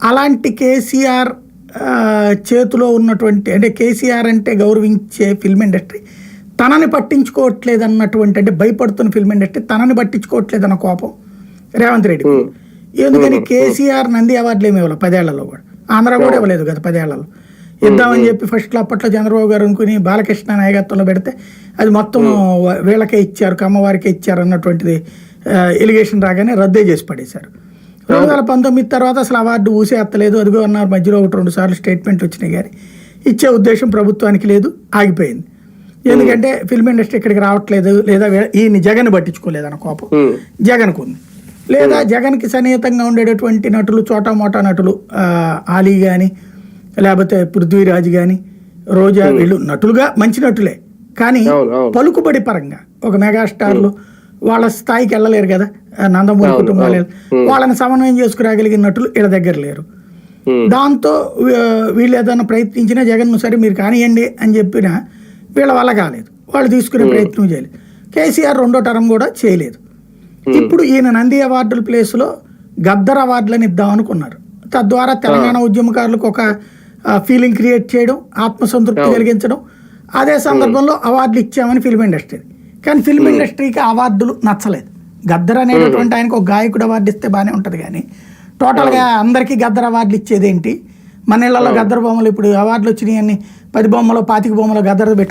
అలాంటి కేసీఆర్ చేతిలో ఉన్నటువంటి, అంటే కేసీఆర్ అంటే గౌరవించే ఫిల్మ్ ఇండస్ట్రీ తనని పట్టించుకోవట్లేదు అన్నటువంటి, అంటే భయపడుతున్న ఫిల్మ్ ఇండస్ట్రీ తనని పట్టించుకోవట్లేదు అన్న కోపం రేవంత్ రెడ్డి. ఎందుకని కేసీఆర్ నంది అవార్డులు ఏమి ఇవ్వాలి 10 ఏళ్లలో కూడా, ఆంధ్ర కూడా ఇవ్వలేదు కదా 10 ఏళ్లలో. ఇద్దామని చెప్పి ఫస్ట్లో అప్పట్లో చంద్రబాబు గారు అనుకుని బాలకృష్ణ నాయకత్వంలో పెడితే అది మొత్తం వీళ్ళకే ఇచ్చారు, కమ్మవారికే ఇచ్చారు అన్నటువంటిది ఎలిగేషన్ రాగానే రద్దే చేసి పడేశారు. 2019 తర్వాత అసలు అవార్డు ఊసేత్తలేదు, అదిగో అన్నారు. మధ్యలో 1-2 సార్లు స్టేట్మెంట్ వచ్చినాయి కానీ ఇచ్చే ఉద్దేశం ప్రభుత్వానికి లేదు, ఆగిపోయింది. ఎందుకంటే ఫిల్మ్ ఇండస్ట్రీ ఇక్కడికి రావట్లేదు, లేదా ఈయన జగన్ పట్టించుకోలేదు అన్న కోపం జగన్కు ఉంది. లేదా జగన్కి సన్నిహితంగా ఉండేటటువంటి నటులు, చోటా మోటా నటులు, ఆలీ కానీ లేకపోతే పృథ్వీరాజ్ కానీ రోజా, వీళ్ళు నటులుగా మంచి నటులే, కానీ పలుకుబడి పరంగా ఒక మెగాస్టార్లు వాళ్ళ స్థాయికి వెళ్ళలేరు కదా, నందమూరి కుటుంబాలు వాళ్ళని సమన్వయం చేసుకురాగలిగిన నటులు వీళ్ళ దగ్గర లేరు. దాంతో వీళ్ళు ఏదైనా ప్రయత్నించినా జగన్ సరే మీరు కానివ్వండి అని చెప్పినా వీళ్ళ వల్ల కాలేదు, వాళ్ళు తీసుకునే ప్రయత్నం చేయలేదు. కేసీఆర్ 2వ టర్మ్ కూడా చేయలేదు. ఇప్పుడు ఈయన నంది అవార్డుల ప్లేస్లో గద్దర్ అవార్డులను ఇద్దాం అనుకున్నారు. తద్వారా తెలంగాణ ఉద్యమకారులకు ఒక ఫీలింగ్ క్రియేట్ చేయడం, ఆత్మసంతృప్తి కలిగించడం. అదే సందర్భంలో అవార్డులు ఇచ్చామని ఫిల్మ్ ఇండస్ట్రీ, కానీ ఫిల్మ్ ఇండస్ట్రీకి అవార్డులు నచ్చలేదు. గద్దర్ అనేటటువంటి ఆయనకు ఒక గాయకుడు అవార్డు ఇస్తే బాగానే ఉంటుంది, కానీ టోటల్గా అందరికీ గద్దర్ అవార్డులు ఇచ్చేదేంటి? మన ఇళ్లలో గద్దర్ బొమ్మలు ఇప్పుడు అవార్డులు వచ్చినాయని 10 బొమ్మలు 25 బొమ్మలు గద్దర్ పెట్టు